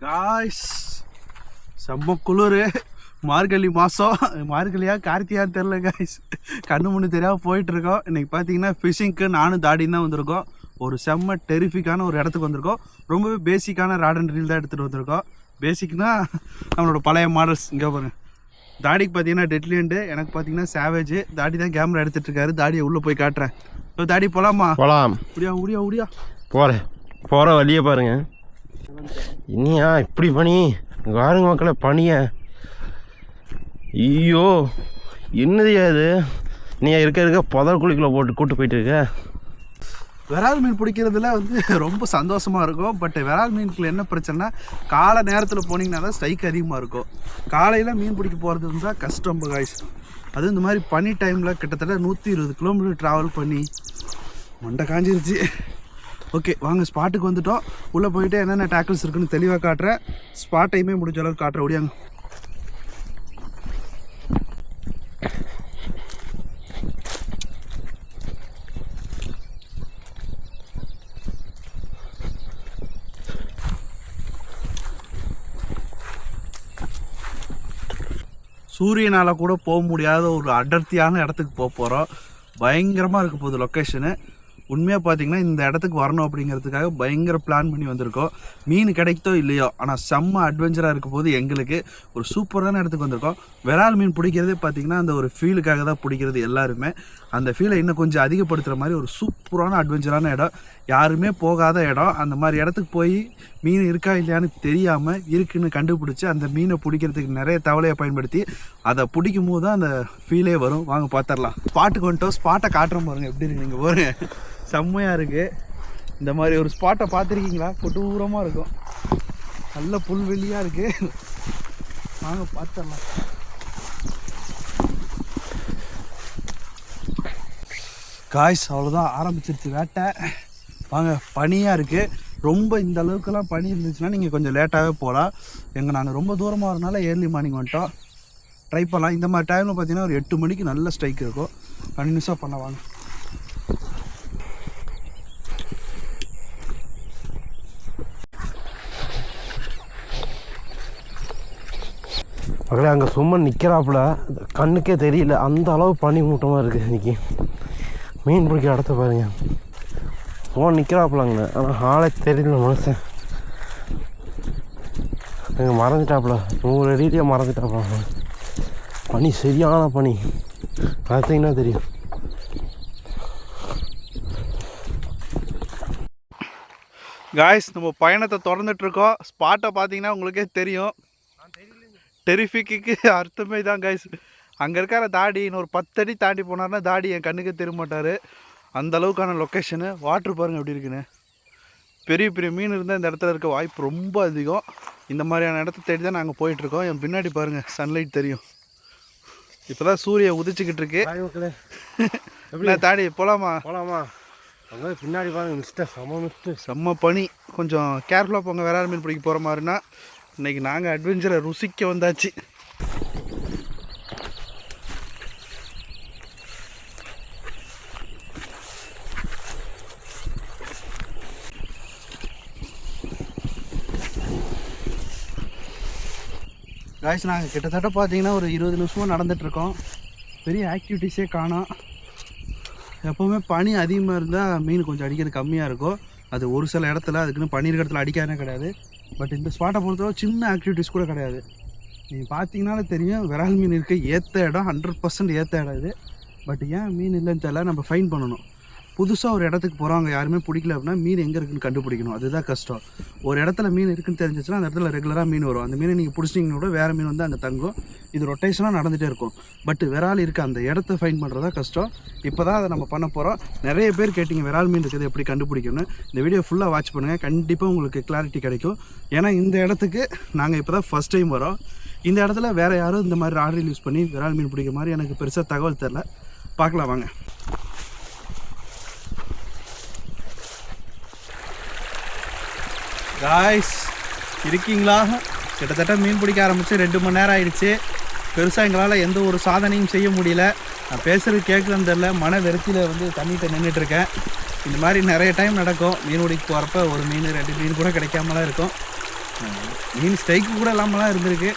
Guys செம்ம குளிர், மார்கழி மாதம், மார்கழியா கார்த்தியான்னு தெரில காய்ஸ், கண்ணு முன்னு தெரியாமல் போயிட்டுருக்கோம். இன்றைக்கி பார்த்தீங்கன்னா ஃபிஷிங்க்கு நானும் தாடின்னு தான் வந்திருக்கோம். ஒரு செம்ம டெரிஃபிக்கான ஒரு இடத்துக்கு வந்திருக்கோம். ரொம்பவே பேசிக்கான ராட் அண்ட் ரீல் தான் எடுத்துகிட்டு வந்திருக்கோம். பேசிக்னா நம்மளோட பழைய மாடல்ஸ். இங்கே பாருங்க, தாடிக்கு பார்த்தீங்கன்னா டெட்லியண்டு, எனக்கு பார்த்தீங்கன்னா சேவேஜ். தாடி தான் கேமரா எடுத்துகிட்ருக்காரு. தாடியை உள்ளே போய் காட்டுறேன். தாடி போகலாமா? போகலாம். முடியா போகிற வழியே பாருங்க. இனியா இப்படி பனி பாருங்க மக்களை, பனிய ஐயோ என்னதையா இது? நீ இருக்க புதல் குழிக்குள்ள போட்டு கூட்டு போயிட்டு இருக்க. விரால் மீன் பிடிக்கிறதுல ரொம்ப சந்தோஷமாக இருக்கும். பட் விரால் மீனுக்குள்ள என்ன பிரச்சனைனா, காலை நேரத்தில் போனீங்கன்னா தான் ஸ்ட்ரைக் அதிகமாக இருக்கும். காலையில் மீன் பிடிக்க போகிறது இருந்தால் கஷ்டம் காய்ஸ். அதுவும் இந்த மாதிரி பனி டைமில் கிட்டத்தட்ட 120 கிலோமீட்டர் ட்ராவல் பண்ணி மண்டை காஞ்சிருச்சு. ஓகே வாங்க, ஸ்பாட்டுக்கு வந்துட்டோம். உள்ளே போயிட்டு என்னென்ன டேக்கிள்ஸ் இருக்குன்னு தெளிவாக காட்டுறேன். ஸ்பாட் டைமே முடிஞ்ச அளவுக்கு காட்டுற ஓடியாங்க. சூரியனால் கூட போக முடியாத ஒரு அடர்த்தியான இடத்துக்கு போக போகிறோம். பயங்கரமாக இருக்க போகுது லொக்கேஷனு. உண்மையாக பார்த்தீங்கன்னா இந்த இடத்துக்கு வரணும் அப்படிங்கிறதுக்காக பயங்கர பிளான் பண்ணி வந்திருக்கோம். மீன் கிடைத்தோ இல்லையோ, ஆனால் செம்ம அட்வென்ச்சராக இருக்க போது எங்களுக்கு. ஒரு சூப்பரான இடத்துக்கு வந்திருக்கோம். விரால் மீன் பிடிக்கிறதே பார்த்தீங்கன்னா அந்த ஒரு ஃபீலுக்காக தான் பிடிக்கிறது எல்லாருமே. அந்த ஃபீலை இன்னும் கொஞ்சம் அதிகப்படுத்துகிற மாதிரி ஒரு சூப்பரான அட்வென்ச்சரான இடம், யாருமே போகாத இடம். அந்த மாதிரி இடத்துக்கு போய் மீன் இருக்கா இல்லையான்னு தெரியாமல் இருக்குன்னு கண்டுபிடிச்சி அந்த மீனை பிடிக்கிறதுக்கு நிறைய தவளையை பயன்படுத்தி அதை பிடிக்கும் போது தான் அந்த ஃபீலே வரும். வாங்க பார்த்துடலாம். ஸ்பாட்டுக்கு வந்துட்டோம். ஸ்பாட்டை காட்டுறோம் பாருங்கள் எப்படி இருக்கு. நீங்கள் பாருங்க, செம்மையாக இருக்குது. இந்த மாதிரி ஒரு ஸ்பாட்டை பார்த்துருக்கீங்களா? கொடூரமாக இருக்கும், நல்ல புல்வெளியாக இருக்குது. வாங்க பார்த்துடலாம். காய்ஸ் அவ்வளோதான், ஆரம்பிச்சிருச்சு வேட்டை. வாங்க, பனியாக இருக்குது ரொம்ப. இந்த அளவுக்குலாம் பனி இருந்துச்சுன்னா நீங்கள் கொஞ்சம் லேட்டாகவே போகலாம். நாங்கள் ரொம்ப தூரமாக வரனால ஏர்லி மார்னிங் வந்துட்டோம். ட்ரை பண்ணலாம். இந்த மாதிரி டைமில் பார்த்தீங்கன்னா ஒரு 8 மணிக்கு நல்ல ஸ்ட்ரைக் இருக்கும். கண்டினியூஸாக பண்ண வாங்க. மகளே, அங்கே சும்மா நிற்கிறாப்புல, கண்ணுக்கே தெரியல, அந்த அளவு பனி மூட்டமாக இருக்குது இன்றைக்கி. மீன் பிடிக்க இடத்த பாருங்க, சும்மா நிற்கிறாப்புலங்க. ஆனால் ஆளே தெரியல மனுஷன். அங்கே மறந்துட்டாப்புல, 100 அடியிலேயே மறந்துட்டாப்புல. பனி சரியான பனி, பார்த்தீங்கன்னா தெரியும். காய்ஸ் நம்ம பயணத்தை தொடர்ந்துட்டுருக்கோம். ஸ்பாட்டை பார்த்தீங்கன்னா உங்களுக்கே தெரியும். டெரிஃபிக்கு அர்த்தமே தான் காய்ஸ். அங்கே இருக்கிற தாடி இன்னொரு 10 அடி தாண்டி போனார்னா தாடி என் கண்ணுக்கு தெரிய மாட்டார். அந்த அளவுக்கான லொக்கேஷனு. வாட்ரு பாருங்கள் எப்படி இருக்குன்னு. பெரிய பெரிய மீன் இருந்தால் இந்த இடத்துல இருக்க வாய்ப்பு ரொம்ப அதிகம். இந்த மாதிரியான இடத்த தேடி தான் நாங்கள் போயிட்டுருக்கோம். என் பின்னாடி பாருங்கள், சன்லைட் தெரியும். இப்போ தான் சூரியன் உதிச்சுக்கிட்டு இருக்கு. என்ன தாடி போகலாமா? அங்கே பின்னாடி பாருங்க, மிஸ்ட்டு செம்ம பனி. கொஞ்சம் கேர்ஃபுல்லாக போங்க. வேற மீன் பிடிக்க போகிற மாதிரினா. இன்றைக்கி நாங்கள் அட்வென்ச்சரை ருசிக்க வந்தாச்சு. காய்ஸ் நாங்கள் கிட்டத்தட்ட பார்த்தீங்கன்னா ஒரு 20 நிமிஷமாக நடந்துகிட்ருக்கோம். பெரிய ஆக்டிவிட்டீஸே காணோம். எப்போவுமே பனி அதிகமாக இருந்தால் மீன் கொஞ்சம் அடிக்கிறது கம்மியாக இருக்கும். அது ஒரு சில இடத்துல, அதுக்குன்னு பனி இருக்கிற இடத்துல அடிக்காதே கிடையாது. பட் இந்த ஸ்பாட்டை பொறுத்தவரை சின்ன ஆக்டிவிட்டீஸ் கூட கிடையாது. நீங்கள் பார்த்தீங்கன்னாலே தெரியும், விரால் மீன் இருக்க ஏற்ற இடம், 100% ஏற்ற இடம் இது. பட் ஏன் மீன் இல்லைன்னு தெரியல. நம்ம ஃபைன் பண்ணணும். புதுசாக ஒரு இடத்துக்கு போகிறவங்க யாருமே பிடிக்கல அப்படின்னா மீன் எங்கே இருக்குன்னு கண்டுபிடிக்கணும். அதுதான் கஷ்டம். ஒரு இடத்துல மீன் இருக்குன்னு தெரிஞ்சிச்சுன்னா அந்த இடத்துல ரெகுலராக மீன் வரும். அந்த மீனை நீங்கள் பிடிச்சிங்கன்னா கூட வேறு மீன் அங்கே தங்கும். இது ரொட்டேஷனாக நடந்துகிட்டே இருக்கும். பட் விரால் இருக்க அந்த இடத்த ஃபைன் பண்ணுறதா கஷ்டம். இப்போ தான் அதை நம்ம பண்ண போகிறோம். நிறைய பேர் கேட்டிங்க விரால் மீன் இருக்குது எப்படி கண்டுபிடிக்கணும்னு. இந்த வீடியோ ஃபுல்லாக வாட்ச் பண்ணுங்கள், கண்டிப்பாக உங்களுக்கு கிளாரிட்டி கிடைக்கும். ஏன்னா இந்த இடத்துக்கு நாங்கள் இப்போ தான் ஃபஸ்ட் டைம் வரோம். இந்த இடத்துல வேறு யாரும் இந்த மாதிரி ராட் ரீல் யூஸ் பண்ணி விரால் மீன் பிடிக்கிற மாதிரி எனக்கு பெருசாக தகவல் தெரில. பார்க்கலாம் வாங்க. காய்ஸ் இருக்கீங்களா? கிட்டத்தட்ட மீன் பிடிக்க ஆரம்பித்து 2 மணி நேரம் ஆகிடுச்சு. பெருசாக எங்களால் எந்த ஒரு சாதனையும் செய்ய முடியல. நான் பேசுகிறது கேட்குதுன்னு தெரில, மன வெறுத்தியில் தண்ணிகிட்ட நின்றுட்டுருக்கேன். இந்த மாதிரி நிறைய டைம் நடக்கும். மீன் பிடிக்க போகிறப்ப ஒரு மீன் 2 மீன் கூட கிடைக்காமலாம் இருக்கும். மீன் ஸ்ட்ரைக்கு கூட இல்லாமலாம் இருந்திருக்கு.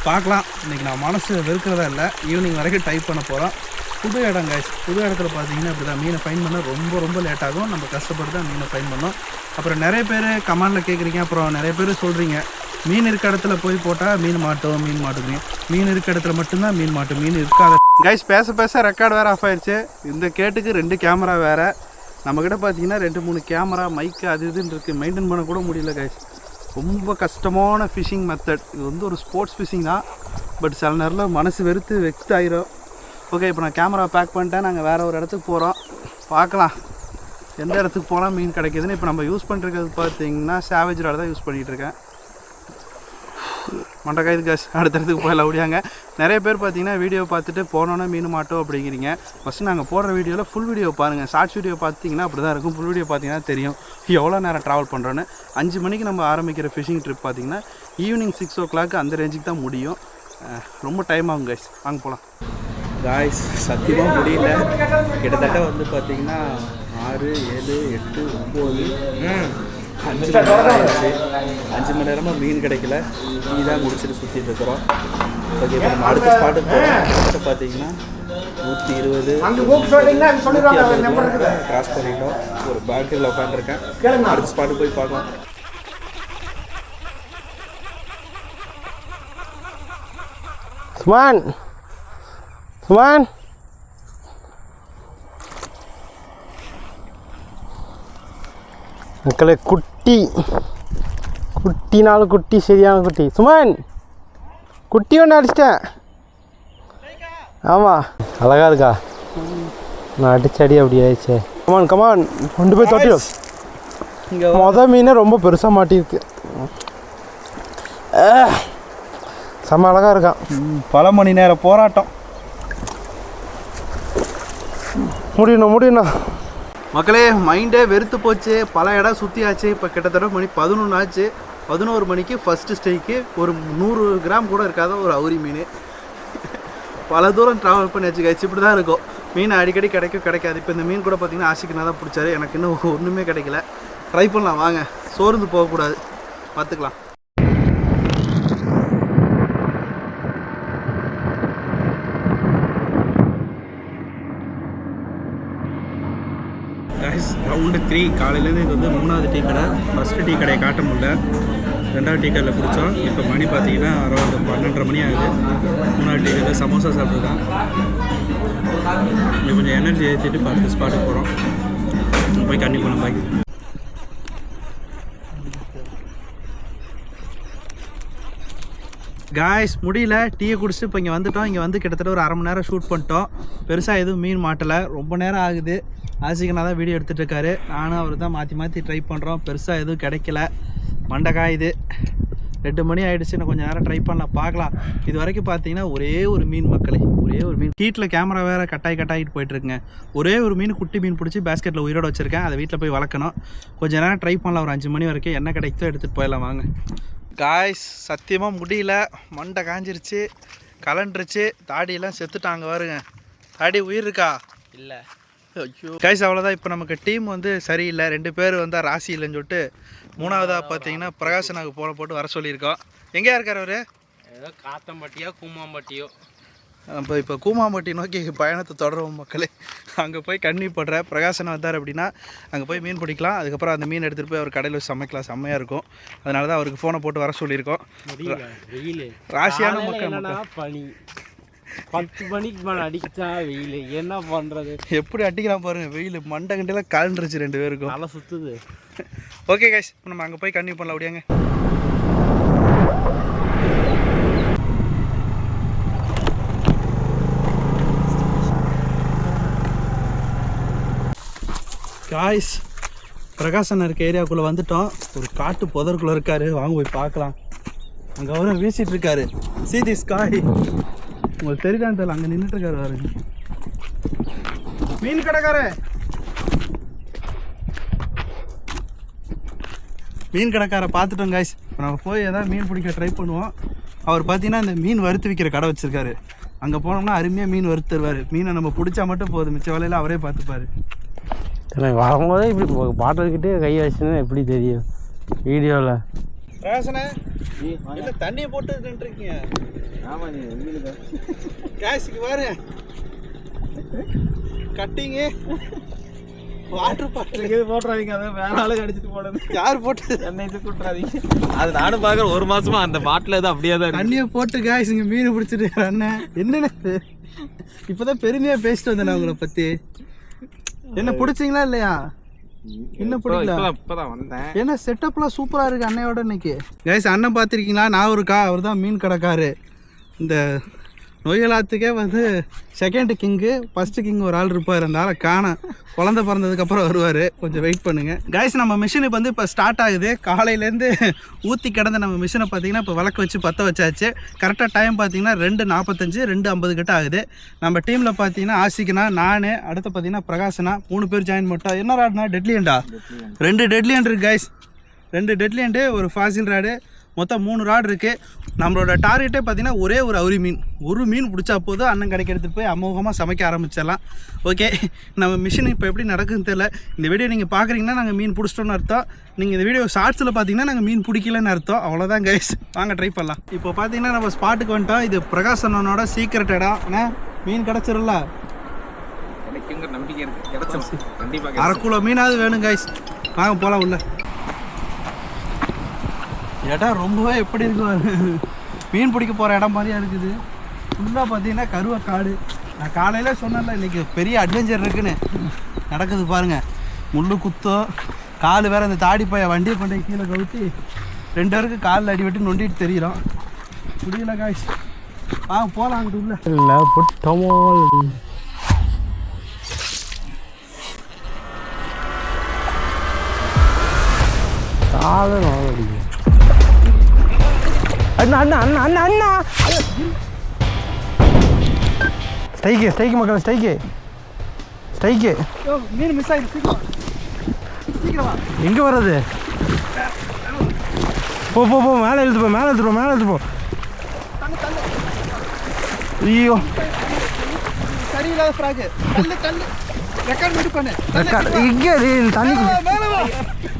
பார்க்கலாம். இன்றைக்கி நான் மனசு வெறுக்கிறதா இல்லை, ஈவினிங் வரைக்கும் டைப் பண்ண போகிறோம். புது இடம் கைஸ். புது இடத்துல பார்த்தீங்கன்னா இப்படி தான் மீனை ஃபைன் பண்ண ரொம்ப லேட் ஆகும். நம்ம கஷ்டப்பட்டு தான் மீனை ஃபைன் பண்ணோம். அப்புறம் நிறைய பேர் கமெண்டில் கேட்குறீங்க, அப்புறம் நிறைய பேர் சொல்கிறீங்க மீன் இருக்க இடத்துல போய் போட்டால் மீன் மாட்டுங்க. மீன் இருக்க இடத்துல மட்டும்தான் மீன் மாட்டும், மீன் இருக்காத. கைஸ் பேச ரெக்கார்டு வேறு ஆஃப் ஆயிடுச்சு. இந்த கேட்டுக்கு 2 கேமரா வேறு. நம்மக்கிட்ட பார்த்தீங்கன்னா 2-3 கேமரா மைக்கு அது இதுன்னு இருக்குது. மெயின்டைன் பண்ண கூட முடியல கைஸ். ரொம்ப கஷ்டமான ஃபிஷிங் மெத்தட். இது வந்து ஒரு ஸ்போர்ட்ஸ் ஃபிஷிங் தான். பட் சில நேரத்தில் மனசு வெறுத்து வெக்ஸ்ட் ஆகிரும். ஓகே, இப்போ நான் கேமரா பேக் பண்ணிட்டேன். நாங்கள் வேறு ஒரு இடத்துக்கு போகிறோம். பார்க்கலாம் எந்த இடத்துக்கு போனால் மீன் கிடைக்கிதுன்னு. இப்போ நம்ம யூஸ் பண்ணிருக்கிறது பார்த்தீங்கன்னா சேவேஜ் ராட் தான் யூஸ் பண்ணிகிட்ருக்கேன். மண்டக்காயுது காசு. அடுத்த இடத்துக்கு போயிடலாம் ஓடியாங்க. நிறைய பேர் பார்த்தீங்கன்னா வீடியோ பார்த்துட்டு போனோன்னா மீன் மாட்டோம் அப்படிங்கிறீங்க. ஃபஸ்ட்டு நாங்கள் போடுற வீடியோவில் ஃபுல் வீடியோ பாருங்கள். ஷார்ட்ஸ் வீடியோ பார்த்தீங்கன்னா அப்படி தான் இருக்கும். ஃபுல் வீடியோ பார்த்தீங்கன்னா தெரியும் எவ்வளோ நேரம் ட்ராவல் பண்ணுறோன்னு. 5 மணிக்கு நம்ம ஆரம்பிக்கிற ஃபிஷிங் ட்ரிப் பார்த்தீங்கன்னா ஈவினிங் 6 o'clock அந்த ரேஞ்சுக்கு தான் முடியும். ரொம்ப டைம் ஆகும் கைஸ். வாங்க போகலாம். காய்ஸ் சத்தியமாக முடியல. கிட்டத்தட்ட வந்து பார்த்தீங்கன்னா 6, 7, 8, 9 5 மணி நேரம் ஆயிடுச்சு. 5 மணி நேரமாக மீன் கிடைக்கல. மீ தான் முடிச்சுட்டு சுற்றிட்டு இருக்கிறோம். ஓகே, இப்போ நம்ம அடுத்த ஸ்பாட்டுக்கு போகிறோம். பார்த்தீங்கன்னா 120 கிராஸ் பண்ணிட்டோம். ஒரு பேக்கரியில் உட்காந்துருக்கேன். அடுத்த ஸ்பாட்டுக்கு போய் பார்க்கலாம். சுமான் மக்களே, குட்டினாலும் குட்டி, சரியான குட்டி. சுமன் குட்டி ஒன்று அடிச்சிட்டேன். ஆமாம், அழகா இருக்கா? நான் அடிச்சடி அப்படி ஆயிடுச்சு. கமான் கொண்டு போய் தொட்டி. மொதல் மீனே ரொம்ப பெருசாக மாட்டியிருக்கு. செம்ம அழகாக இருக்கான். பல மணி நேரம் போராட்டம். முடியணும் மக்களே. மைண்டே வெறுத்து போச்சு. பல இடம் சுற்றியாச்சு. இப்போ கிட்டத்தட்ட மணி 11 ஆச்சு. 11 மணிக்கு ஃபஸ்ட்டு ஸ்டேக்கு. ஒரு 100 கிராம் கூட இருக்காத ஒரு அவுரி மீன். பல தூரம் ட்ராவல் பண்ணியாச்சு கைச்சு. இப்படி தான் இருக்கும். மீன் அடிக்கடி கிடைக்காது. இப்போ இந்த மீன் கூட பார்த்தீங்கன்னா ஆசிக்குனா தான் பிடிச்சாரு. எனக்கு இன்னும் ஒன்றுமே கிடைக்கல. ட்ரை பண்ணலாம் வாங்க. சோர்ந்து போகக்கூடாது. பார்த்துக்கலாம். ரவுண்டு 3 காலையிலேருந்து இது வந்து 3வது டீ கடை. ஃபஸ்ட்டு டீ கடையை காட்ட முடியல. 2வது டீ கடையில் குடித்தோம். இப்போ மணி பார்த்தீங்கன்னா அரௌண்ட் 12:30 மணி ஆகுது. 3வது டீ கடையில் சமோசா சாப்பிட்டு தான் இங்கே கொஞ்சம் எனர்ஜி ஏற்றிட்டு அடுத்த ஸ்பாட்டுக்கு போகிறோம். போய் கண்டிப்பாக போகலாம். Bye guys. முடியல. டீயை குடிச்சிட்டு இப்போ இங்கே வந்துட்டோம். இங்கே வந்து கிட்டத்தட்ட ஒரு 1/2 மணி நேரம் ஷூட் பண்ணிட்டோம். பெருசாக எதுவும் மீன் மாட்டலை. ரொம்ப நேரம் ஆகுது. ஆசிக்கனா தான் வீடியோ எடுத்துகிட்டு இருக்காரு. நானும் அவர் தான் மாற்றி ட்ரை பண்ணுறோம். பெருசாக எதுவும் கிடைக்கல. மண்டைக்காயுது. 2 மணி ஆகிடுச்சு. இன்னும் கொஞ்சம் நேரம் ட்ரை பண்ணலாம். பார்க்கலாம். இது வரைக்கும் பார்த்தீங்கன்னா ஒரே ஒரு மீன் மக்களே. ஒரே ஒரு மீன். வீட்டில் கேமரா வேறு கட்டாயிட்டு போயிட்டுருக்குங்க. ஒரே ஒரு மீன், குட்டி மீன் பிடிச்சி பேஸ்கெட்டில் உயிரோட வச்சுருக்கேன். அதை வீட்டில் போய் வளர்க்கணும். கொஞ்சம் நேரம் ட்ரை பண்ணலாம். ஒரு 5 மணி வரைக்கும் என்ன கிடைக்குதோ எடுத்துகிட்டு போயிடலாம் வாங்க. காய்ஸ் சத்தியமாக முடியல. மண்டை காஞ்சிருச்சு, கலண்டுருச்சு. தாடியெல்லாம் செத்துட்டாங்க பாருங்க. தாடி உயிர் இருக்கா? இல்லை. ஐயோ காய்ஸ் அவ்வளோதான். இப்போ நமக்கு டீம் வந்து சரியில்லை. 2 பேர் வந்தால் ராசி இல்லைன்னு சொல்லிட்டு 3வதாக பார்த்தீங்கன்னா பிரகாசனாக்கு போட்டு வர சொல்லியிருக்கோம். எங்கேயா இருக்கார் அவர்? ஏதோ காத்தம்பட்டியோ கூமாம்பட்டியோ. நம்ம இப்போ கூமாம்பட்டி நோக்கி பயணத்தை தொடரும் மக்களே. அங்கே போய் கன்னிப்படுற பிரகாசனை வந்தார் அப்படின்னா அங்கே போய் மீன் பிடிக்கலாம். அதுக்கப்புறம் அந்த மீன் எடுத்துகிட்டு போய் அவர் கடையில் வச்சு சமைக்கலாம். செம்மையாக இருக்கும். அதனால தான் அவருக்கு ஃபோனை போட்டு வர சொல்லியிருக்கோம். ராசியான மக்கள். பனி 10 மணிக்கு மேலே அடிச்சா வெயில் என்ன பண்ணுறது? எப்படி அடிக்கலாம் பாருங்கள். வெயில் மண்டை கண்டிலாம் கலண்டுருச்சு 2 பேருக்கும். நல்லா சுற்றுது. ஓகே கைஸ், இப்போ நம்ம அங்கே போய் கன்னியூ பண்ணலாம். அப்படியாங்க காய்ஸ். பிரகாசன் இருக்க ஏரியாவுக்குள்ளே வந்துட்டோம். ஒரு காட்டு புதருக்குள்ளே இருக்கார். வாங்க போய் பார்க்கலாம். அங்கே அவரும் வீசிட்டு இருக்காரு. See this guy. உங்களுக்கு தெரியுதான்னு தெரியல. அங்கே நின்றுட்டு இருக்காரு பாருங்க. மீன் கடைக்காரே. மீன் கடைக்காரை பார்த்துட்டோம் காய்ஸ். இப்போ நம்ம போய் ஏதாவது மீன் பிடிக்க ட்ரை பண்ணுவோம். அவர் பார்த்தீங்கன்னா இந்த மீன் வறுத்து விற்கிற கடை வச்சுருக்காரு. அங்கே போனோம்னா அருமையாக மீன் வறுத்து தருவார். மீனை நம்ம பிடிச்சா மட்டும் போதும். மிச்ச வேலையில் அவரே பார்த்துப்பார். வரும்போதே இப்படி பாட்டில்கிட்டே கை வச்சுன்னா எப்படி தெரியும் வீடியோவில்? பிரகாசனே என்ன தண்ணியை போட்டு நின்றுருக்கீங்க? ஆமாங்க உங்களுக்கு கேஸுக்கு பாரு கட்டிங்கு வாட்டர் பாட்டில் இது போட்டுறாதீங்க. அதை வேற ஆளுக்கு அடிச்சுட்டு போடுறது. யார் போட்டு என்னை இது கூட்டுறாதீங்க. அது நானும் பார்க்குறேன். 1 மாசமா அந்த பாட்டில் தான் அப்படியே தான் தண்ணியை போட்டு காய்ஸ் இங்கே மீன் பிடிச்சிட்டு அண்ணன் என்னென்ன இப்போதான் பெருமையாக பேசிட்டு வந்தேன் உங்களை பற்றி. என்ன பிடிச்சிங்களா இல்லையா? இன்னும் பிடிக்கல. இப்போதான் வந்தேன். ஏன்னா செட்டப்லாம் சூப்பராக இருக்குது அண்ணையோட இன்னைக்கு. கைஸ் அண்ணன் பார்த்துருக்கீங்களா? நான் ஒருக்கா அவர் தான் மீன் கடைக்காரு. இந்த நொய்யலாத்துக்கே வந்து செகண்ட் கிங்கு, ஃபஸ்ட்டு கிங் ஒரு ஆள் இருப்பார். அந்த ஆளை காண குழந்தை பிறந்ததுக்கப்புறம் வருவார். கொஞ்சம் வெயிட் பண்ணுங்கள் கைஸ். நம்ம மிஷின் இப்போ வந்து இப்போ ஸ்டார்ட் ஆகுது. காலையிலேருந்து ஊற்றி கிடந்த நம்ம மிஷினை பார்த்தீங்கன்னா இப்போ விளக்கு வச்சு பற்ற வச்சாச்சு. கரெக்டாக டைம் பார்த்தீங்கன்னா 2:45 2:50 கிட்ட ஆகுது. நம்ம டீமில் பார்த்தீங்கன்னா ஆசிக்கனா, நான், அடுத்து பார்த்தீங்கன்னா பிரகாசனா 3 பேர் ஜாயின் பண்ணிட்டோம். என்ன ராட்னா? டெட்லியண்டா? 2 டெட்லியண்ட் இருக்குது கைஸ். 2 டெட்லியண்டு, ஒரு ஃபாசில் ராடு, மொத்தம் 3 ராடு இருக்குது. நம்மளோட டார்கெட்டே பார்த்தீங்கன்னா ஒரே ஒரு அவுரி மீன். ஒரு மீன் பிடிச்சா போதும் அண்ணன் கடைக்கு எடுத்துகிட்டு போய் அமோகமாக சமைக்க ஆரம்பிச்சிடலாம். ஓகே, நம்ம மிஷின் இப்போ எப்படி நடக்குதுன்னு தெரியல. இந்த வீடியோ நீங்கள் பார்க்குறீங்கன்னா நாங்கள் மீன் பிடிச்சிட்டோன்னு அர்த்தம். நீங்கள் இந்த வீடியோ ஷார்ட்ஸில் பார்த்தீங்கன்னா நாங்கள் மீன் பிடிக்கலன்னு அர்த்தம். அவ்வளோதான் கைஸ், வாங்க ட்ரை பண்ணலாம். இப்போ பார்த்தீங்கன்னா நம்ம ஸ்பாட்டுக்கு வந்துட்டோம். இது பிரகாசனோட சீக்ரெட் இடம். ஏன்னா மீன் கிடச்சிடல, கிடைக்குங்கிற நம்பிக்கை இருக்குது. கிடைச்சிடும் கண்டிப்பாக. 1/2 கிலோ மீனாவது வேணும் கைஸ். வாங்க போகலாம் உள்ள. இடம் ரொம்பவே எப்படி இருக்கு, மீன் பிடிக்க போகிற இடம் மாதிரியா இருக்குது. ஃபுல்லாக பார்த்தீங்கன்னா கருவக்காடு. நான் காலையில் சொன்னேன்ல இன்றைக்கி பெரிய அட்வென்ச்சர் இருக்குன்னு. நடக்குது பாருங்கள். முள்ளு குத்தம், கால் வேறு அந்த தாடி பைய வண்டியை கொண்டு கீழே கவுத்தி 2 பேருக்கு காலில் அடி வெட்டி நொண்டிட்டு தெரியிறோம். முடியல காய்ஸ், வாங்க போகலாம் அங்கிட்டு உள்ள. இல்லை புட்டமால் சாதனம். அண்ணா அண்ணா அண்ணா அண்ணா அண்ணா ஸ்ட்ரைக்கு மக்கள், ஸ்ட்ரைக்கு. மீன் மிஸ் ஆகிடுச்சு. சீக்கிரமா எங்கே வர்றது? போ போ போ, மேலே எழுத்து போ. ஐயோ சரியில்லாத ஃப்ராகு. தள்ளு ரெக்கார்ட் மட்டும் பண்ணு. இங்கே தண்ணி மேலே வா.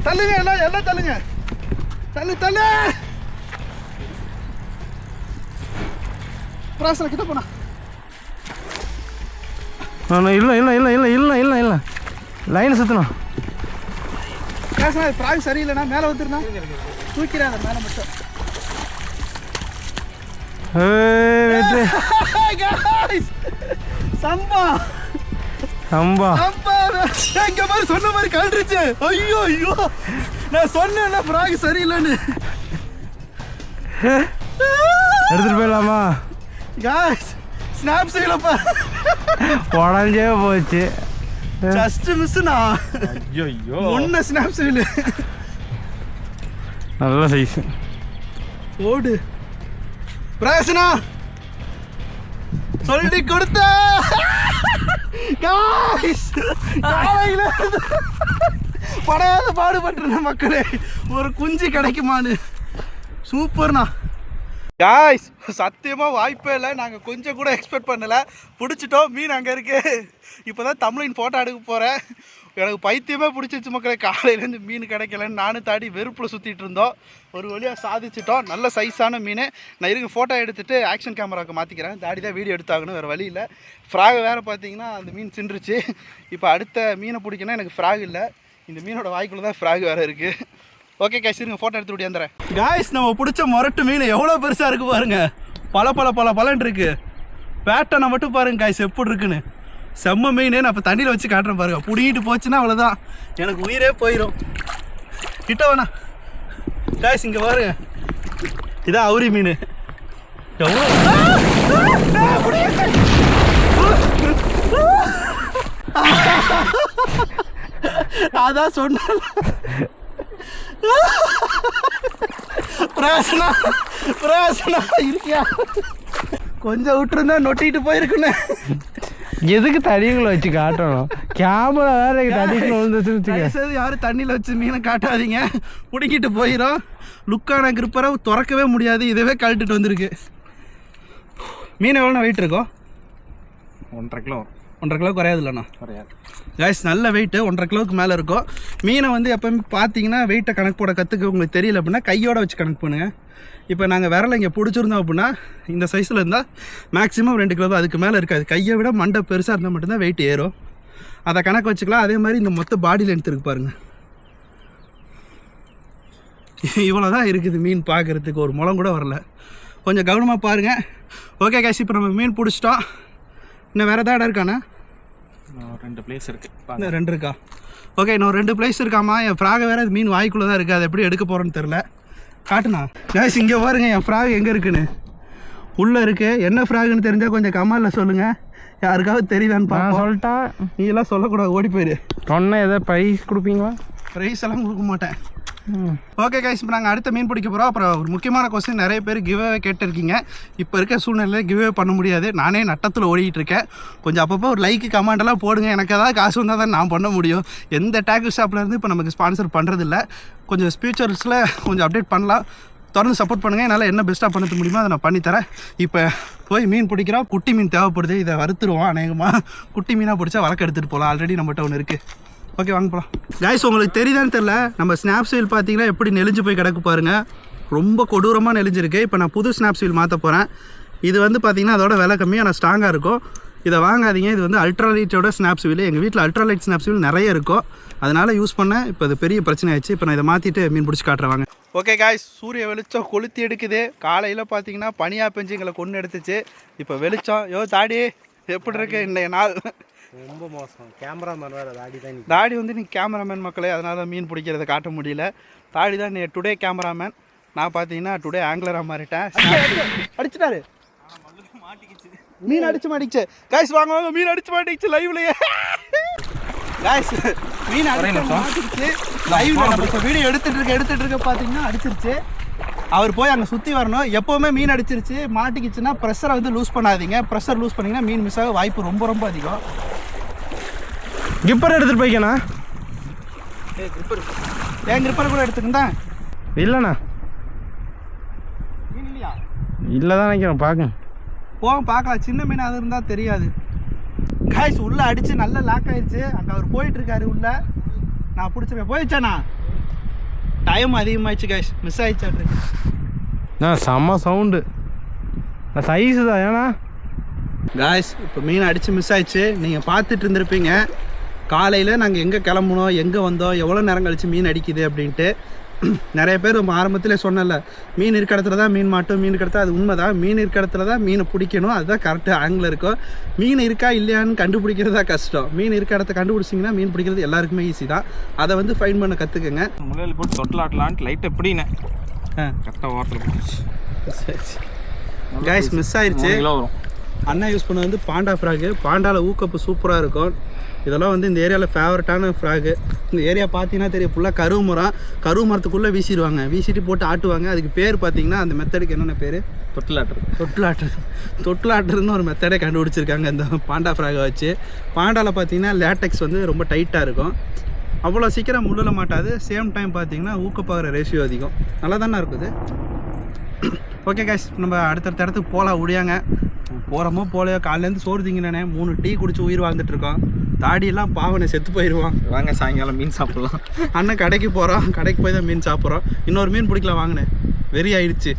தள்ளுங்க எல்லாம் தள்ளுங்க. தள்ளு ப்ராசல கிட்ட போனா. இல்லை லைன் சுற்றணும். ஃப்ராக் சரியில்லைண்ணா மேலே வந்துருந்தா தூக்கிறேன் அதை மேலே மட்டும். சம்பா எங்க மாதிரி சொன்ன மாதிரி கழட்டுச்சு. ஐயோ நான் சொன்னேன்ல ஃப்ராக் சரியில்லைன்னு. எடுத்துட்டு போயிடலாமா? காய்ஸ் ஸ்னாப் செய்யலப்பா, உடஞ்சே போச்சு. ஜஸ்ட் மிஸ்னா. ஐயோ ஒன்ன ஸ்னாப் செய்யல. நல்ல சைஸ் ஓடு பிரகாசனா சொல்லி கொடுத்த. காய்ஸ் காலையில படாத பாடுபட்டுருந்த மக்களே, ஒரு குஞ்சு கிடைக்குமான்னு. சூப்பர்ண்ணா காய்ஸ். சத்தியமாக வாய்ப்பே இல்லை. நாங்கள் கொஞ்சம் கூட எக்ஸ்பெக்ட் பண்ணலை. பிடிச்சிட்டோம். மீன் அங்கே இருக்கு. இப்போ தான் தமிழின் ஃபோட்டோ எடுக்க போகிறேன். எனக்கு பைத்தியமே பிடிச்சிச்சு மக்களே. காலையிலேருந்து மீன் கிடைக்கலன்னு நானும் தாடி வெறுப்பில் சுற்றிட்டு இருந்தோம். ஒரு வழியாக சாதிச்சிட்டோம். நல்ல சைஸான மீன். நான் இருக்க ஃபோட்டோ எடுத்துகிட்டு ஆக்ஷன் கேமராவுக்கு மாற்றிக்கிறேன். தாடி தான் வீடியோ எடுத்தாகணும், வேறு வழி இல்லை. ஃப்ராக் வேறு பார்த்தீங்கன்னா அந்த மீன் சின்றுச்சு. இப்போ அடுத்த மீனை பிடிக்கணும். எனக்கு ஃப்ராக் இல்லை, இந்த மீனோட வாய்க்குள்ளே தான் ஃப்ராக் வேறு இருக்குது. ஓகே காய்ஸ், இருங்க ஃபோட்டோ எடுத்து விட்டியாந்துறேன். காய்ஸ் நம்ம பிடிச்ச முரட்டு மீன் எவ்வளோ பெருசாக இருக்குது பாருங்கள். பல இருக்குது. பேட்டனை மட்டும் பாருங்கள் காய்ஸ் எப்படி இருக்குன்னு. செம்ம மீன். நான் இப்போ தண்ணியில் வச்சு காட்டுறேன் பாருங்கள். பிடிக்கிட்டு போச்சுன்னா அவ்வளோதான், எனக்கு உயிரே போயிடும். கிட்ட வேணா காய்ஸ், இங்கே பாருங்க. இதான் அவுரி மீன். எவ்வளோ அதான் சொன்னேன். பிரகாசனா இருக்கியா? கொஞ்சம் விட்டுருந்தா நொட்டிட்டு போயிருக்குன்னு. எதுக்கு தண்ணிக்குள்ள வச்சு காட்டணும்? கேமரா வேற தண்ணிக்குள்ள வந்து யாரும் தண்ணியில் வச்சு மீனை காட்டாதீங்க, பிடிக்கிட்டு போயிடும். லுக்கான கிரிப்பரை திறக்கவே முடியாது. இதவே கழட்டிட்டு வந்திருக்கு. மீன் எவ்வளோ வெயிட் இருக்கும்? 1.5 கிலோ. 1.5 கிலோ குறையாது இல்லைண்ணா? குறையாது கைஸ். நல்ல வெயிட்டு 1.5 கிலோவுக்கு மேலே இருக்கும். மீனை வந்து எப்போவுமே பார்த்தீங்கன்னா வெயிட்டை கணக்கு போட கற்றுக்க உங்களுக்கு தெரியல அப்படின்னா கையோடு வச்சு கணக்கு பண்ணுங்கள். இப்போ நாங்கள் விரலை இங்கே பிடிச்சிருந்தோம் அப்படின்னா இந்த சைஸில் இருந்தால் மேக்ஸிமம் 2 கிலோ தான், அதுக்கு மேலே இருக்காது. கையை விட மண்டை பெருசாக இருந்தால் மட்டும்தான் வெயிட் ஏறும். அதை கணக்கு வச்சுக்கலாம். அதே மாதிரி இந்த மொத்த பாடி லென்த் இருக்கு பாருங்கள், இவ்வளோ தான் இருக்குது. மீன் பார்க்குறதுக்கு ஒரு முளம் கூட வரல. கொஞ்சம் கவனமாக பாருங்கள். ஓகே கைஸ், இப்போ நம்ம மீன் பிடிச்சிட்டோம். இன்னும் வேறு ஏதாவது இருக்காண்ணா? 2 பிளேஸ் இருக்குது. இன்னும் 2 இருக்கா? ஓகே, இன்னும் 2 பிளேஸ் இருக்காமா? என் ஃப்ராகை வேறு மீன் வாய்க்குள்ளே தான் இருக்குது. அதை எப்படி எடுக்க போகிறோன்னு தெரில. காட்டுண்ணா. கைஸ் இங்கே பாருங்க என் ஃப்ராக் எங்கே இருக்குன்னு. உள்ளே இருக்குது. என்ன ஃப்ராகுன்னு தெரிஞ்சால் கொஞ்சம் கமெண்டில் சொல்லுங்கள். யாருக்காவது தெரியுதான்னு பார்ப்போம். சொல்லிட்டா நீ எல்லாம் சொல்லக்கூடாது, ஓடி போயிரு. சொன்ன எதாவது ப்ரைஸ் கொடுப்பீங்களா? ப்ரைஸ் எல்லாம் கொடுக்க மாட்டேன். ஓகே கைஸ், இப்போ நாங்கள் அடுத்த மீன் பிடிக்க போகிறோம். அப்புறம் ஒரு முக்கியமான கொஸ்டின், நிறைய பேர் கிவ்அவே கேட்டிருக்கீங்க. இப்போ இருக்க சூழ்நிலையில் கிவ்அவே பண்ண முடியாது. நானே நட்டத்தில் ஓடிக்கிட்டு இருக்கேன். கொஞ்சம் அப்பப்போ ஒரு லைக்கு கமெண்டெல்லாம் போடுங்க. எனக்கு ஏதாவது காசு வந்தால் தான் நான் பண்ண முடியும். எந்த டேக்கு ஷாப்லேருந்து இப்போ நமக்கு ஸ்பான்சர் பண்ணுறதில்ல. கொஞ்சம் ஃபியூச்சர்ஸில் கொஞ்சம் அப்டேட் பண்ணலாம். தொடர்ந்து சப்போர்ட் பண்ணுங்கள். என்னால் என்ன பெஸ்ட்டாக பண்ண முடியுமோ அதை நான் பண்ணித்தரேன். இப்போ போய் மீன் பிடிக்கிறோம். குட்டி மீன் தேவைப்படுது. இதை வறுத்துருவோம். அநேகமாக குட்டி மீனாக பிடிச்சா வழக்கு எடுத்துகிட்டு போகலாம். ஆல்ரெடி நம்மகிட்ட ஒன்று இருக்குது. ஓகே வாங்க போகலாம். கைஸ் உங்களுக்கு தெரியுதான்னு தெரில, நம்ம ஸ்னாப்சீல் பார்த்தீங்கன்னா எப்படி நெளிஞ்சு போய் கிடக்கு பாருங்கள். ரொம்ப கொடூரமாக நெளிஞ்சிருக்கு. இப்போ நான் புது ஸ்னாப்சீல் மாற்ற போகிறேன். இது வந்து பார்த்திங்கன்னா அதோட விலை கம்மியாக நான் ஸ்ட்ராங்காக இருக்கும். இதை வாங்காதீங்க. இது வந்து அல்ட்ராலைட்டோட ஸ்னாப்சீல். எங்கள் வீட்டில் அல்ட்ராலைட் ஸ்னாப்சீல் நிறைய இருக்கும். அதனால் யூஸ் பண்ணேன். இப்போ அது பெரிய பிரச்சனை ஆயிடுச்சு. இப்போ நான் இதை மாற்றிட்டு மீன் பிடிச்சி காட்டுறேன் வாங்க. ஓகே காய்ஸ், சூரிய வெளிச்சம் கொளுத்தி எடுக்குது. காலையில் பார்த்தீங்கன்னா பனியாக பெஞ்சு எங்களை கொண்டு எடுத்துச்சு. இப்போ வெளிச்சம். தாடி எப்படி இருக்கு இன்றைய நாள்? ரொம்ப மோசம். கேமராமேன் வேறு தாடி வந்து நீ கேமராமேன் மக்களே, அதனால மீன் பிடிக்கிறத காட்ட முடியல. தாடி தான் நீ டுடே கேமராமேன். நான் பார்த்தீங்கன்னா டுடே ஆங்கிலராக மாறிட்டேன். அடிச்சுட்டாரு, மீன் அடிச்சு மாட்டிச்சு. காய்ஸ் வாங்க வாங்க, மீன் அடிச்சு மாட்டிச்சு லைவ்லயே. காய்ஸ் மீன் அடிச்சு மாட்டிச்சு லைவ்ல. நம்ம இப்போ வீடியோ எடுத்துட்டு இருக்க பார்த்தீங்கன்னா அடிச்சிருச்சு. அவர் போய் அங்கே சுற்றி வரணும். எப்போவுமே மீன் அடிச்சிருச்சு மாட்டிக்கிச்சுன்னா ப்ரெஷரை வந்து லூஸ் பண்ணாதீங்க. ப்ரெஷர் லூஸ் பண்ணிங்கன்னா மீன் மிஸ் ஆக வாய்ப்பு ரொம்ப ரொம்ப அதிகம். கிப்பர் எடுத்துகிட்டு போய்க்கண்ணா. ஏன் கிரிப்பர் கூட எடுத்துக்கிட்டேன்? இல்லைண்ணா, மீன் இல்லையா? இல்லை தான் நினைக்கிறேன். பார்க்க போவோம் பார்க்கலாம். சின்ன மீன் அது இருந்தால் தெரியாது. காய்ஸ் உள்ளே அடித்து நல்லா லாக் ஆயிடுச்சு. அங்கே அவர் போயிட்டுருக்காரு உள்ளே. நான் பிடிச்சிருக்கேன். போயிடுச்சாண்ணா? டைம் அதிகமாகிடுச்சு காய்ஸ். மிஸ் ஆகிடுச்சாட்டு. செம்ம சவுண்டு. சைஸு தான். ஏன்னா காய்ஸ் இப்போ மீன் அடித்து மிஸ் ஆயிடுச்சு. நீங்கள் பார்த்துட்டு இருந்திருப்பீங்க காலையில் நாங்கள் எங்கே கிளம்புனோம், எங்கே வந்தோம், எவ்வளோ நேரம் கழித்து மீன் அடிக்குது அப்படின்ட்டு. நிறைய பேர் ஆரம்பத்திலே சொன்னல, மீன் இருக்க இடத்துல தான் மீன் மாட்டும், மீன் இருக்கிற அது உண்மை தான். மீன் இருக்க இடத்துல தான் மீனை பிடிக்கணும். அதுதான் கரெக்டாக ஆங்கிள் இருக்கும். மீன் இருக்கா இல்லையான்னு கண்டுபிடிக்கிறதா கஷ்டம். மீன் இருக்க இடத்த கண்டுபிடிச்சிங்கன்னா மீன் பிடிக்கிறது எல்லாருக்குமே ஈஸி தான். அதை வந்து ஃபைன் பண்ண கற்றுக்குங்க. முள்ளில் போட்டு தொட்டலாட்டலான்ட்டு லைட்டை எப்படின்னு கரெக்டாக ஓரத்தில் போட்டுச்சு. காய்ஸ் மிஸ் ஆயிடுச்சு. வரும். அண்ணா யூஸ் பண்ண வந்து பாண்டா ஃப்ராகு. பாண்டாவில் ஊக்கப்பு சூப்பராக இருக்கும். இதெல்லாம் வந்து இந்த ஏரியாவில் ஃபேவரட்டான ஃப்ராகு. இந்த ஏரியா பார்த்தீங்கன்னா தெரியும், ஃபுல்லாக கருவு மரம். கருவு மரத்துக்குள்ளே வீசிடுவாங்க. வீசிட்டு போட்டு ஆட்டுவாங்க. அதுக்கு பேர் பார்த்தீங்கன்னா அந்த மெத்தடுக்கு என்னென்ன பேர்? தொட்டிலாட்டுறதுன்னு ஒரு மெத்தடே கண்டுபிடிச்சிருக்காங்க இந்த பாண்டா ஃப்ராகை வச்சு. பாண்டாவில் பார்த்தீங்கன்னா லேட்டெக்ஸ் வந்து ரொம்ப டைட்டாக இருக்கும். அவ்வளோ சீக்கிரம் முள்ளில் மாட்டாது. சேம் டைம் பார்த்தீங்கன்னா ஊக்கப்பாகிற ரேஷியோ அதிகம். நல்லா தானே இருக்குது. ஓகே காய்ஸ், நம்ம அடுத்தடுத்த இடத்துக்கு போகலாம். முடியாங்க போகிறோமோ போலையோ. காலையிலேருந்து சோறு திங்கினே 3 டீ குடிச்சு உயிர் வாழ்ந்துட்டுருக்கோம். தாடியெல்லாம் பாவனை செத்து போயிடுவான். வாங்க சாயங்காலம் மீன் சாப்பிட்லாம். அண்ணன் கடைக்கு போகிறோம். கடைக்கு போய் தான் மீன் சாப்பிட்றோம். இன்னொரு மீன் பிடிக்கலாம் வாங்கினேன். வெறி ஆயிடுச்சு.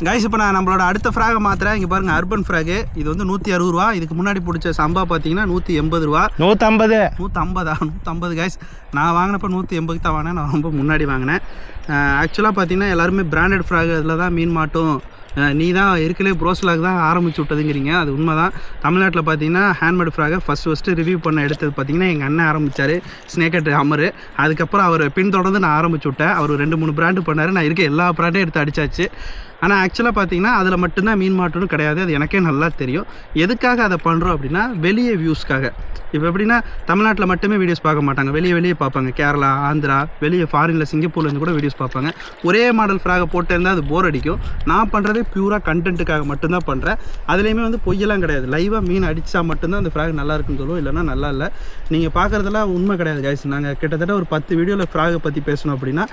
கைஸ் இப்போ நான் நம்மளோட அடுத்த ஃப்ராகை மாத்திரேன். இங்கே பாருங்கள், அர்பன் ஃப்ராகு. இது வந்து 160 ரூபா. இதுக்கு முன்னாடி பிடிச்ச சம்பா பார்த்தீங்கன்னா 180 ரூபா. 150 கைஸ். நான் வாங்கினப்போ 180 தான் வாங்கினேன். நான் ரொம்ப முன்னாடி வாங்கினேன். ஆக்சுவலாக பார்த்தீங்கன்னா எல்லாருமே பிராண்டட் ஃப்ராக் அதில் தான் மீன் மாட்டும், நீ தான் இருக்கலே ப்ரோஸ்லாக் தான் ஆரம்பிச்சு விட்டதுங்கிறீங்க. அது உண்மை தான். தமிழ்நாட்டில் பார்த்தீங்கன்னா ஹேண்ட்மேட் ஃப்ராகை ஃபஸ்ட்டு ரிவ்யூ பண்ண எடுத்தது பார்த்தீங்கன்னா எங்கள் அண்ணன் ஆரம்பித்தார், ஸ்னேக்கட் அமரு. அதுக்கப்புறம் அவர் பின்தொடர்ந்து நான் ஆரம்பிச்சு விட்டேன். அவர் 2-3 பிராண்டு பண்ணார். நான் இருக்க எல்லா பிராண்டையும் எடுத்து அடித்தாச்சு. ஆனால் ஆக்சுவலாக பார்த்தீங்கன்னா அதில் மட்டும்தான் மீன் மாட்டணும் கிடையாது. அது எனக்கே நல்லா தெரியும். எதுக்காக அதை பண்ணுறோம் அப்படின்னா வெளியே வியூஸ்க்காக. இப்போ எப்படின்னா தமிழ்நாட்டில் மட்டுமே வீடியோஸ் பார்க்க மாட்டாங்க, வெளியே பார்ப்பாங்க. கேரளா, ஆந்திரா, வெளியே ஃபாரினில் சிங்கப்பூர்லேருந்து கூட வீடியோஸ் பார்ப்பாங்க. ஒரே மாடல் ஃப்ராகை போட்டு இருந்தால் அது போர் அடிக்கும். நான் பண்ணுறதே பியூராக கண்டென்ட்டுக்காக மட்டும்தான் பண்ணுறேன். அதுலேயுமே வந்து பொய்யெல்லாம் கிடையாது. லைவாக மீன் அடித்தா மட்டும்தான் அந்த ஃப்ராக் நல்லா இருக்குன்னு சொல்லுவோம், இல்லைனா நல்லா இல்லை. நீங்கள் பார்க்குறதெல்லாம் உண்மை கிடையாது கைஸ். நாங்கள் கிட்டத்தட்ட ஒரு 10 வீடியோவில் ஃப்ராகை பற்றி பேசணும் அப்படின்னா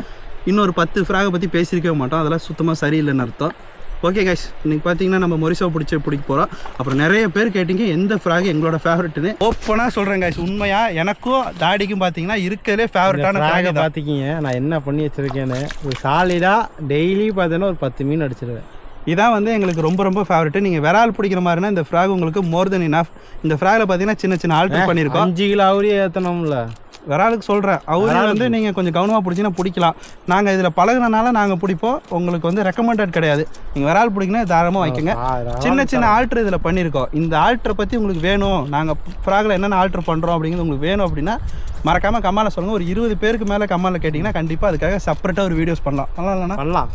இன்னொரு 10 ஃப்ராகை பற்றி பேசியிருக்கவே மாட்டோம். அதெல்லாம் சுத்தமாக சரியில்லைன்னு அர்த்தம். ஓகே கைஸ், இன்னைக்கு பார்த்தீங்கன்னா நம்ம மொரிசோ பிடிக்க போகிறோம். அப்புறம் நிறைய பேர் கேட்டிங்க எந்த ஃப்ராக் எங்களோட ஃபேவரெட்டுன்னு. ஓப்பனாக சொல்கிறேன் கைஸ், உண்மையாக எனக்கும் தாடிக்கும் பார்த்தீங்கன்னா இருக்கிறதே ஃபேவரட்டான ஃப்ராகை பார்த்திக்கிங்க. நான் என்ன பண்ணி வச்சுருக்கேன்னு ஒரு சாலிடாக டெய்லி பார்த்தீங்கன்னா ஒரு 10 மீன் அடிச்சிருவேன். இதான் வந்து எங்களுக்கு ரொம்ப ரொம்ப ஃபேவரெட்டு. நீங்கள் விரால் பிடிக்கிற மாதிரினா இந்த ஃப்ராக் உங்களுக்கு மோர் தென் இனஃப். இந்த ஃப்ராகில் பார்த்தீங்கன்னா சின்ன சின்ன ஆல்டர் பண்ணியிருக்கோம். 5 கிலோ அவரே ஏற்றணும்ல. விராலுக்கு சொல்கிறேன், அவரே வந்து நீங்கள் கொஞ்சம் கவனமாக பிடிச்சிங்கன்னா பிடிக்கலாம். நாங்கள் இதில் பழகினால நாங்கள் பிடிப்போம். உங்களுக்கு வந்து ரெக்கமெண்டட் கிடையாது. நீங்கள் விரால் பிடிக்கணும் தாராளமாக வைக்கங்க. சின்ன சின்ன ஆல்ட்ரு இதில் பண்ணியிருக்கோம். இந்த ஆல்ட்ரை பற்றி உங்களுக்கு வேணும், நாங்கள் ஃப்ராகில் என்னென்ன ஆல்ட்ரு பண்ணுறோம் அப்படிங்கிறது உங்களுக்கு வேணும் அப்படின்னா மறக்காமல் கமெண்ட்டில் சொல்லுங்கள். ஒரு 20 பேருக்கு மேலே கமெண்ட்டில் கேட்டிங்கன்னா கண்டிப்பாக அதுக்காக செப்பரேட்டாக ஒரு வீடியோஸ் பண்ணலாம். இல்லைண்ணா பண்ணலாம்.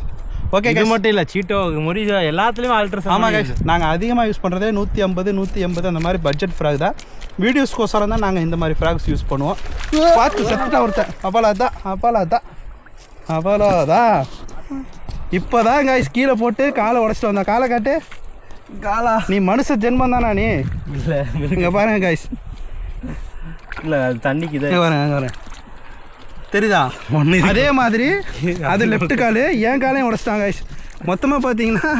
ஓகே, இது மட்டும் இல்லை, சீட்டோ மொரிசோ எல்லாத்துலேயும் ஆல்ட்ரு. ஆமாம் கைஸ், நாங்கள் அதிகமாக யூஸ் பண்ணுறதே 150 180 அந்த மாதிரி பட்ஜெட் ஃப்ராக் தான். வீடியோஸ்க்கோசரம் தான் நாங்கள் இந்த மாதிரி ஃப்ராக்ஸ் யூஸ் பண்ணுவோம். பார்த்து செத்துட்டா ஒருத்தன். அவ்வளோதான். இப்போ தான் கைஸ் கீழே போட்டு காலை உடச்சிட்டு வந்தேன். காலை காட்டு. காலா நீ மனுஷ ஜென்மம் தானா நீ? இல்லை இங்கே பாருங்க கைஸ். இல்லை தண்ணிக்கு இதை வரேன் தெரியுதா? அதே மாதிரி அது லெஃப்ட் காலு என் காலையும் உடச்சிட்டாங்க கைஸ். மொத்தமாக பார்த்தீங்கன்னா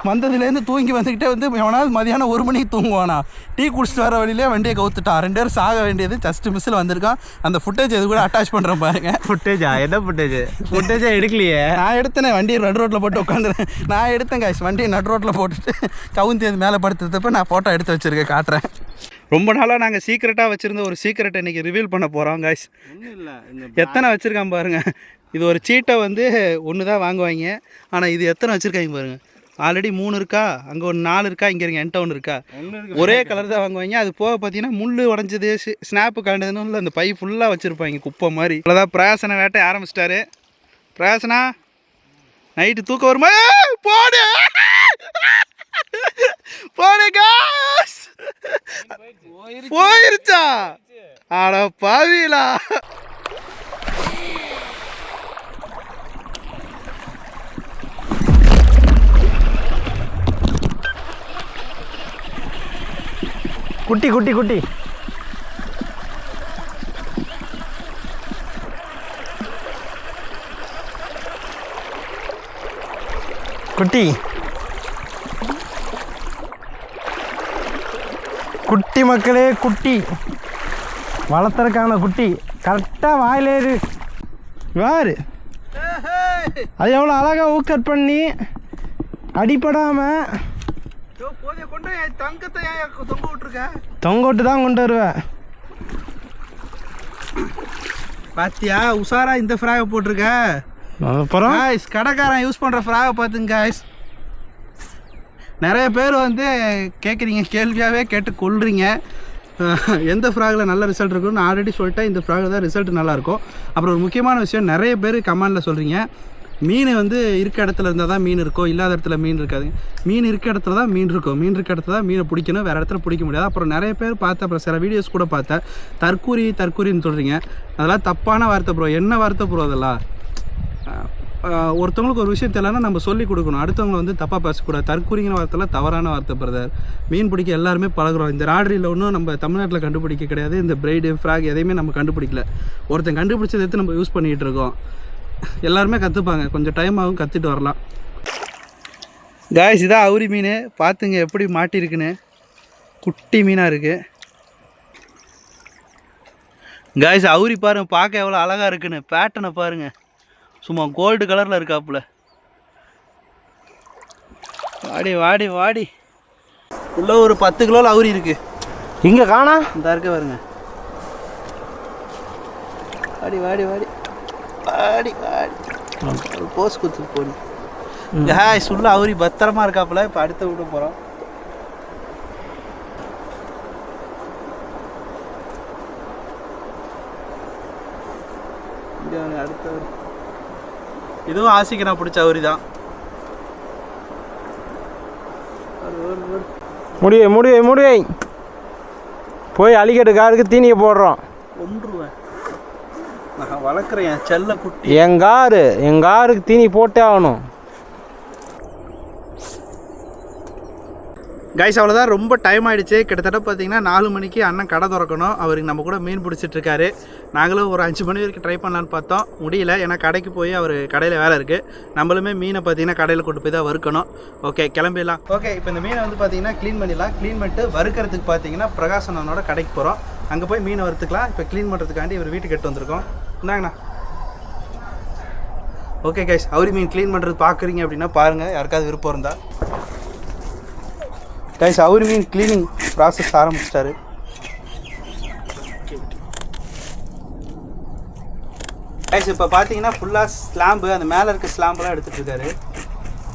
வந்ததுலேருந்து தூங்கி வந்துக்கிட்டே வந்து எவனாவது மதியானம் 1 மணிக்கு தூங்குவானா, டீ குடிச்சிட்டு வர வழியிலே வண்டியை கவுத்துட்டான். 2 பேரும் சாக வேண்டியது ஜஸ்ட் மிஸ்ஸில் வந்திருக்கான். அந்த ஃபுட்டேஜ் எது கூட அட்டாச் பண்ணுறேன் பாருங்க. ஃபுட்டேஜா? என்ன ஃபுட்டேஜா எடுக்கலையே. நான் எடுத்தேனே, வண்டியை நடு ரோட்டில் போட்டு உட்காந்துறேன். நான் எடுத்தேன் கைஸ், வண்டியை நடு ரோட்டில் போட்டுட்டு கவுந்தி அது மேலே படுத்துறப்ப நான் ஃபோட்டோ எடுத்து வச்சுருக்கேன், காட்டுறேன். ரொம்ப நாளாக நாங்கள் சீக்கிரட்டாக வச்சுருந்த ஒரு சீக்கிரட்டை இன்றைக்கி ரிவீல் பண்ண போகிறோம் கைஸ். எத்தனை வச்சுருக்கான் பாருங்கள். இது ஒரு சீட்டை வந்து 1 தான் வாங்குவாங்க. ஆனால் இது எத்தனை வச்சுருக்காங்க பாருங்கள். ஆல்ரெடி 3 இருக்கா, அங்கே ஒரு 4 இருக்கா, இங்கே இருங்க என்கிட்ட 1 இருக்கா. ஒரே கலர் தான் வாங்குவாங்க. அது போக பார்த்தீங்கன்னா முள் உடஞ்சது, ஸ்னாப்பு கலண்டதுன்னு இல்லை, அந்த பை ஃபுல்லாக வச்சுருப்பாங்க குப்பை மாதிரி. அவ்வளோதான், பிரயாசனை வேட்டை ஆரம்பிச்சிட்டாரு. பிரயாசனா நைட்டு தூக்கம் வருமா? போடு காஸ், போயிருச்சா? ஆட பாவிலா. குட்டி குட்டி குட்டி குட்டி குட்டி மக்களே, குட்டி வளர்த்துறக்கான குட்டி கரெக்டாக வாயிலேரு வாரு. அது எவ்வளோ அழகாக ஊக்கட் பண்ணி அடிப்படாமல் தொங்க விட்டு தான் கொண்டு வருவேன். பாத்தியா உஷாரா இந்த ஃப்ராகை போட்டிருக்க. அப்புறம் கடைக்காரன் யூஸ் பண்ணுற ஃப்ராகை பார்த்துங்க காய்ஸ். நிறைய பேர் வந்து கேட்குறீங்க, கேள்வியாகவே கேட்டு கொள்றீங்க எந்த ஃப்ராகில் நல்ல ரிசல்ட் இருக்குன்னு. நான் ஆல்ரெடி சொல்லிட்டேன், இந்த ஃப்ராகில் தான் ரிசல்ட் நல்லாயிருக்கும். அப்புறம் ஒரு முக்கியமான விஷயம், நிறைய பேர் கமெண்டில் சொல்கிறீங்க மீன் வந்து இருக்க இடத்துல இருந்தால் தான் மீன் இருக்கும், இல்லாத இடத்துல மீன் இருக்காது. மீன் இருக்க இடத்துல தான் மீன் இருக்கும், மீன் இருக்க இடத்துல தான் மீனை பிடிக்கணும், வேறு இடத்துல பிடிக்க முடியாது. அப்புறம் நிறைய பேர் பார்த்தேன், அப்புறம் சில வீடியோஸ் கூட பார்த்தேன், தற்கூரின்னு சொல்கிறீங்க. அதெல்லாம் தப்பான வார்த்தை ப்ரோ. என்ன வார்த்தை ப்ரோ அதெல்லாம்? ஒருத்தவங்களுக்கு ஒரு விஷயம் தெரியலன்னா நம்ம சொல்லி கொடுக்கணும், அடுத்தவங்களை வந்து தப்பாக பேசக்கூடாது. தற்கூரிங்கிற வார்த்தைலாம் தவறான வார்த்தை பிரதர். மீன் பிடிக்க எல்லாருமே பழகுறோம். இந்த ராட்ரியில் ஒன்றும் நம்ம தமிழ்நாட்டில் கண்டுபிடிக்க கிடையாது. இந்த பிரைடு ஃப்ராக் எதையுமே நம்ம கண்டுபிடிக்கல. ஒருத்தன் கண்டுபிடிச்சதை எடுத்து நம்ம யூஸ் பண்ணிகிட்டு இருக்கோம். எல்லாருமே கற்றுப்பாங்க, கொஞ்சம் டைம் ஆகும், கற்றுட்டு வரலாம். காய்ஸ் இதான் அவுரி மீன், பார்த்துங்க எப்படி மாட்டிருக்குன்னு. குட்டி மீனாக இருக்குது காய்ஸ். அவுரி பாருங்கள், பார்க்க எவ்வளோ அழகாக இருக்குன்னு. பேட்டனை பாருங்கள், சும்மா கோல்டு கலரில் இருக்காப்புல. வாடி வாடி வாடி. உள்ள ஒரு 10 கிலோவில் அவுரி இருக்குது. இங்கே காணா இந்த இருக்க பாருங்க. வாடி வாடி வாடி வாடி வாடி. ஒரு போஸ் குத்து போடி. காய்ஸ் உள்ள அவுரி பத்திரமா இருக்காப்புல. இப்போ அடுத்த விட போகிறோம். இங்கே அடுத்த இதுவும் ஆசிக்கு நான் பிடிச்ச அவுரி தான். முடிவை போய் அலிகேட்டு காருக்கு தீனியை போடுறோம். கொன்றுவேன், நான் வளர்க்குறேன் என் செல்ல குட்டி. எங்காருக்கு தீனி போட்டே ஆகணும். கைஸ் அவ்வளோதான், ரொம்ப டைம் ஆகிடுச்சு. கிட்டத்தட்ட பார்த்தீங்கன்னா 4 மணிக்கு அண்ணன் கடை திறக்கணும். அவருக்கு நம்ம கூட மீன் பிடிச்சிட்ருக்காரு. நாங்களும் ஒரு 5 மணி வரைக்கும் ட்ரை பண்ணலான்னு பார்த்தோம், முடியல. ஏன்னா கடைக்கு போய் அவர் கடையில் வேலை இருக்குது. நம்மளுமே மீனை பார்த்தீங்கன்னா கடையில் கொண்டு போய் தான் வறுக்கணும். ஓகே, கிளம்பிடலாம். ஓகே, இப்போ இந்த மீனை வந்து பார்த்தீங்கன்னா க்ளீன் பண்ணிடலாம். க்ளீன் பண்ணிட்டு வறுக்கிறதுக்கு பார்த்தீங்கன்னா பிரகாசனோட கடைக்கு போகிறோம். அங்கே போய் மீனை வறுத்துக்கலாம். இப்போ க்ளீன் பண்ணுறதுக்காண்டி இவர் வீட்டுக்கு எடுத்து வந்திருக்கோம். இந்தாங்கண்ணா. ஓகே கைஸ், அவரி மீன் க்ளீன் பண்ணுறது பார்க்குறீங்க அப்படின்னா பாருங்கள், யாருக்காவது விருப்பம் இருந்தால். கைஸ் அவரி மீன் க்ளீனிங் ப்ராசஸ் ஆரம்பிச்சிட்டாரு. கைஸ் இப்போ பார்த்தீங்கன்னா ஃபுல்லாக ஸ்லாம்பு, அந்த மேலே இருக்க ஸ்லாம்பெலாம் எடுத்துகிட்டு இருக்காரு.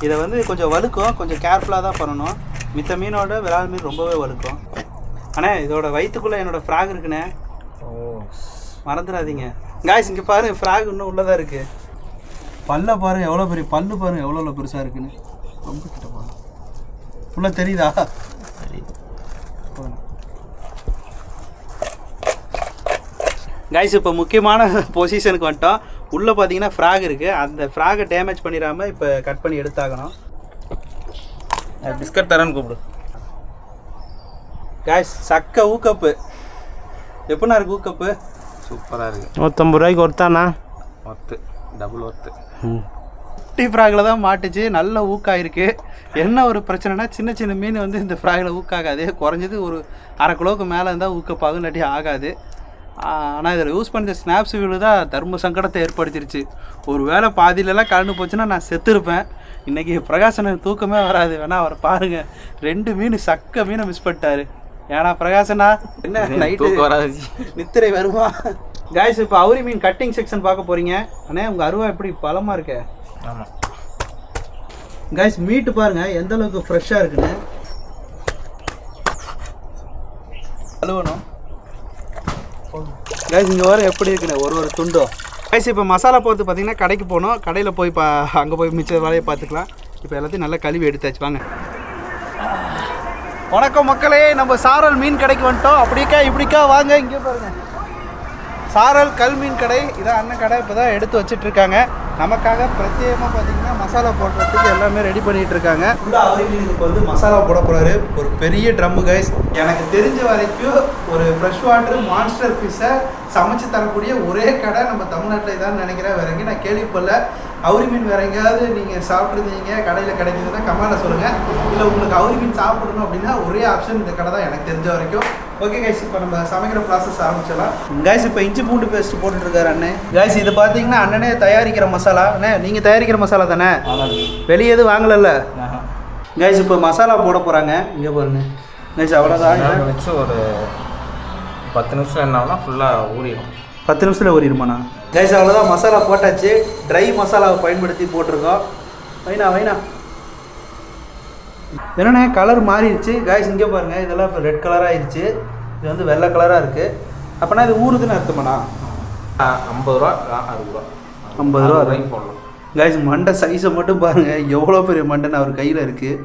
இதை வந்து கொஞ்சம் வழுக்கும், கொஞ்சம் கேர்ஃபுல்லாக தான் பண்ணணும். மித்த மீனோட விரால் மீன் ரொம்பவே வழுக்கும். ஆனால் இதோட வயிற்றுக்குள்ளே என்னோடய ஃப்ராக் இருக்குண்ணே, மறந்துடாதீங்க. கைஸ் இங்கே பாருங்கள், ஃப்ராக் இன்னும் உள்ளதாக இருக்குது. பல்ல பாருங்கள் எவ்வளோ பெரிய பல்லு, பாருங்கள் எவ்வளோ பெருசாக இருக்குன்னு. ரொம்ப கிட்ட பாருங்க, ஃபுல்லாக தெரியுதா? கைஸ் இப்போ முக்கியமான பொசிஷனுக்கு வந்துட்டோம். உள்ளே பார்த்தீங்கன்னா ஃப்ராக் இருக்குது. அந்த ஃப்ராகை டேமேஜ் பண்ணிடாமல் இப்போ கட் பண்ணி எடுத்தாகணும். பிஸ்கட் தரேன்னு கூப்பிடு. கைஸ் சக்க ஊக்கப்பு எப்படின்னா இருக்குது? ஊக்கப்பு சூப்பராக இருக்குது. 150 ரூபாய்க்கு ஒருத்தாண்ணா, ஒர்த்து, டபுள் ஒர்த்து. குட்டி ஃப்ராகில் தான் மாட்டுச்சு, நல்ல ஊக்காயிருக்கு. என்ன ஒரு பிரச்சனைனா, சின்ன சின்ன மீன் வந்து இந்த ஃப்ராகில் ஊக்காகாது. குறைஞ்சது ஒரு 1/2 கிலோவுக்கு மேலே இருந்தால் ஊக்கப்பாகும், இல்லாட்டி ஆகாது. ஆனால் இதில் யூஸ் பண்ண ஸ்னாப்ஸ் வீடு தான் தர்ம சங்கடத்தை ஏற்படுத்திருச்சு. ஒரு வேளை பாதியிலலாம் கலந்து போச்சுன்னா நான் செத்துருப்பேன். இன்றைக்கி பிரகாசன தூக்கமே வராது. வேணா அவரை பாருங்கள், 2 மீன் சக்க மீனை மிஸ் பண்ணிட்டாரு. ஏன்னா பிரகாசனா என்ன நைட்டு வராது, நித்திரை வருமா? கைஸ் இப்போ அவரி மீன் கட்டிங் செக்ஷன் பார்க்க போகிறீங்க. அண்ணே உங்கள் அருவா எப்படி பலமாக இருக்க? ஆமாம் கைஸ் மீட்டு பாருங்கள் எந்த அளவுக்கு ஃப்ரெஷ்ஷாக இருக்குன்னு. கழுவணும். கைஸ் இங்கே வர எப்படி இருக்குண்ணே ஒரு துண்டோ. கைஸ் இப்போ மசாலா போகிறது பார்த்தீங்கன்னா கடைக்கு போகணும். கடையில் போய் அங்கே போய் மிச்ச வேலையை பார்த்துக்கலாம். இப்போ எல்லாத்தையும் நல்லா கழுவி எடுத்தாச்சு, வாங்க. வணக்கம் மக்களே, நம்ம சாரல் மீன் கடைக்கு வந்துட்டோம். அப்படிக்கா இப்படிக்கா வாங்க, இங்கே பாருங்கள், சாரல் கல் மீன் கடை. இதான் அண்ணன் கடை. இப்போ தான் எடுத்து வச்சிட்ருக்காங்க. நமக்காக பிரத்யேகமாக பார்த்தீங்கன்னா மசாலா போடுறதுக்கு எல்லாமே ரெடி பண்ணிகிட்டு இருக்காங்க. ஃபுல்லாக அவரி மீனுக்கு வந்து மசாலா போட போகிறாரு. ஒரு பெரிய ட்ரம்மு கைஸ். எனக்கு தெரிஞ்ச வரைக்கும் ஒரு ஃப்ரெஷ் வாட்டர் மான்ஸ்டர் ஃபிஷ்ஷை சமைச்சு தரக்கூடிய ஒரே கடை நம்ம தமிழ்நாட்டில் இதான் நினைக்கிறேன். வேறு எங்கேயும் நான் கேள்விப்படல. அவரி மீன் வேறு எங்கேயாவது நீங்கள் சாப்பிட்ருந்தீங்க, கடையில் கிடைக்குதுன்னா கமெண்ட்டில் சொல்லுங்கள். இல்லை உங்களுக்கு அவரி மீன் சாப்பிடணும் அப்படின்னா ஒரே ஆப்ஷன் இந்த கடை தான் எனக்கு தெரிஞ்ச வரைக்கும். ஓகே கைஸ், இப்போ நம்ம சமைக்கிற ப்ராசஸ் ஆரம்பிச்சிடலாம். கைஸ் இப்போ இஞ்சி பூண்டு பேஸ்ட் போட்டுட்ருக்காரு அண்ணன். கைஸ் இது பார்த்தீங்கன்னா அண்ணனே தயாரிக்கிற மசாலா. அண்ணே நீங்கள் தயாரிக்கிற மசாலா தானே, வெளியே எதுவும் வாங்கலல்ல? கைஸ் இப்போ மசாலா போட போகிறாங்க. இங்கே பாருங்க கைஸ், அவ்வளோதான். வச்சு ஒரு 10 நிமிஷம் என்னான்னா ஃபுல்லாக ஊறிடும். 10 நிமிஷத்தில் ஊறிடுமாண்ணா? கைஸ் அவ்வளோதான், மசாலா போட்டாச்சு. ட்ரை மசாலாவை பயன்படுத்தி போட்டிருக்கோம். வைனா என்னண்ணே கலர் மாறிடுச்சு. கைஸ் இங்கே பாருங்கள், இதெல்லாம் இப்போ ரெட் கலராக ஆயிடுச்சு. இது வந்து வெள்ளை கலராக இருக்குது. அப்போனா இது ஊறுதுன்னு அர்த்தமாண்ணா? 50 ரூபா 60 ரூபா 50 ரூபா போடலாம். கைஸ் மண்டை சைஸை மட்டும் பாருங்கள், எவ்வளோ பெரிய மண்டைன்னு அவர் கையில் இருக்குது.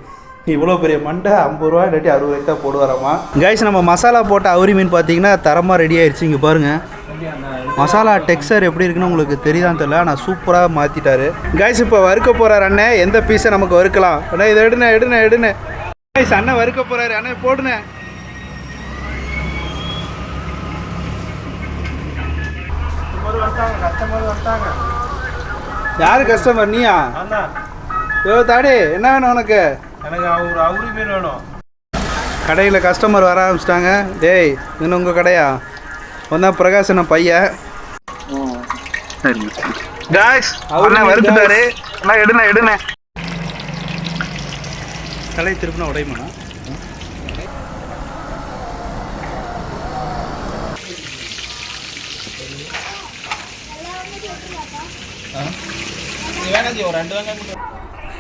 இவ்வளோ பெரிய மண்டை 50 ரூபா இல்லாட்டி 60 ரூபாய்க்கு தான் போடுவாராமா. கைஸ் நம்ம மசாலா போட்ட அவரி மீன் பார்த்தீங்கன்னா தரமாக ரெடி ஆயிடுச்சு. இங்கே பாருங்கள், மசாலா டெக்ஸ்சர் எப்படி இருக்குன்னு உங்களுக்கு தெரியுதான்னு தெரியல, ஆனால் சூப்பராக மாற்றிட்டாரு. கைஸ் இப்போ வறுக்க போகிறார் அண்ணன். எந்த பீஸை நமக்கு வறுக்கலாம்? அண்ணா இதை எடுனே. கைஸ் அண்ணன் வறுக்க போகிறாரு. அண்ணன் போடுனே. யாரு கஸ்டமர்? நீயா? தாடி என்ன வேணும் உனக்கு? எனக்கு ஒரு அவரி மீன் வேணும். கடையில் கஸ்டமர் வர ஆரம்பிச்சிட்டாங்க. டேய் இன்னும் உங்கள் கடையா? வந்தா பிரகாசன பையன். கைஸ் அண்ணா வறுத்துட்டாரு. அண்ணா எடுனே. தலை திருப்பினா உடையுமாண்ணா?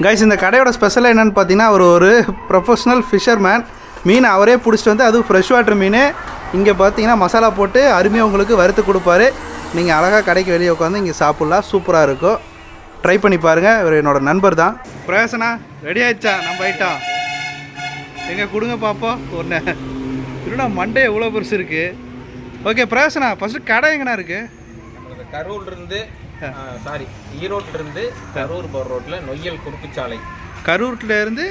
கைஸ் இந்த கடையோட ஸ்பெஷலாக என்னென்னு பார்த்தீங்கன்னா, அவர் ஒரு ப்ரொஃபஷ்னல் ஃபிஷர்மேன். மீன் அவரே பிடிச்சிட்டு வந்து, அதுவும் ஃப்ரெஷ் வாட்டர் மீன். இங்கே பார்த்தீங்கன்னா மசாலா போட்டு அருமையாக உங்களுக்கு வறுத்து கொடுப்பாரு. நீங்கள் அழகாக கடைக்கு வெளியே உட்காந்து இங்கே சாப்பிட்லாம். சூப்பராக இருக்கும். ட்ரை பண்ணி பாருங்கள். இவர் என்னோட நண்பர் தான். பிரகாசனா ரெடி ஆயிடுச்சா நம்ம ஐட்டம்? எங்கே கொடுங்க பார்ப்போம். ஒன்று இருடா, மண்டே எவ்வளோ பெருசு இருக்குது. ஓகே பிரகாசனா, ஃபஸ்ட்டு கடை எங்கண்ணா இருக்குது? கரூர்லேருந்து ஈரோட்டிலிருந்து கரூர் போகிற ரோட்டில் நொய்யல் குறுக்கு சாலை. கரூர்லேருந்து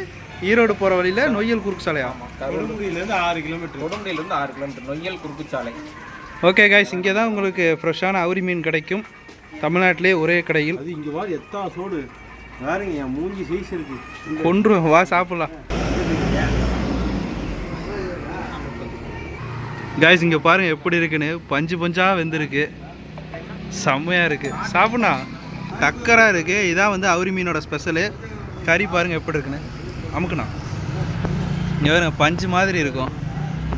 ஈரோடு போகிற வழியில் நொய்யல் குறுக்கு சாலையா? கொடுமுடியிலேருந்து 6 கிலோமீட்டர். கொடுமுடியிலேருந்து 6 கிலோமீட்டர் நொய்யல் குறுக்கு சாலை. ஓகே காய்ஸ், இங்கே தான் உங்களுக்கு ஃப்ரெஷ்ஷான அவுரி மீன் கிடைக்கும் தமிழ்நாட்டிலே ஒரே கடையில். அது இங்கே வா எத்தா சோடு பாருங்க, என் மூஞ்சி சைஸ் இருக்கு. கொன்றும் வா சாப்பிட்லாம். காய்ஸ் இங்கே பாருங்கள் எப்படி இருக்குன்னு, பஞ்சு பஞ்சாக வெந்திருக்கு, செம்மையாக இருக்குது. சாப்பிட்ணும் டக்கராக இருக்குது. இதான் வந்து அவுரி மீனோட ஸ்பெஷலு. கறி பாருங்கள் எப்படி இருக்குன்னு, அமுக்குண்ணா. இங்கே பாருங்க பஞ்சு மாதிரி இருக்கும்.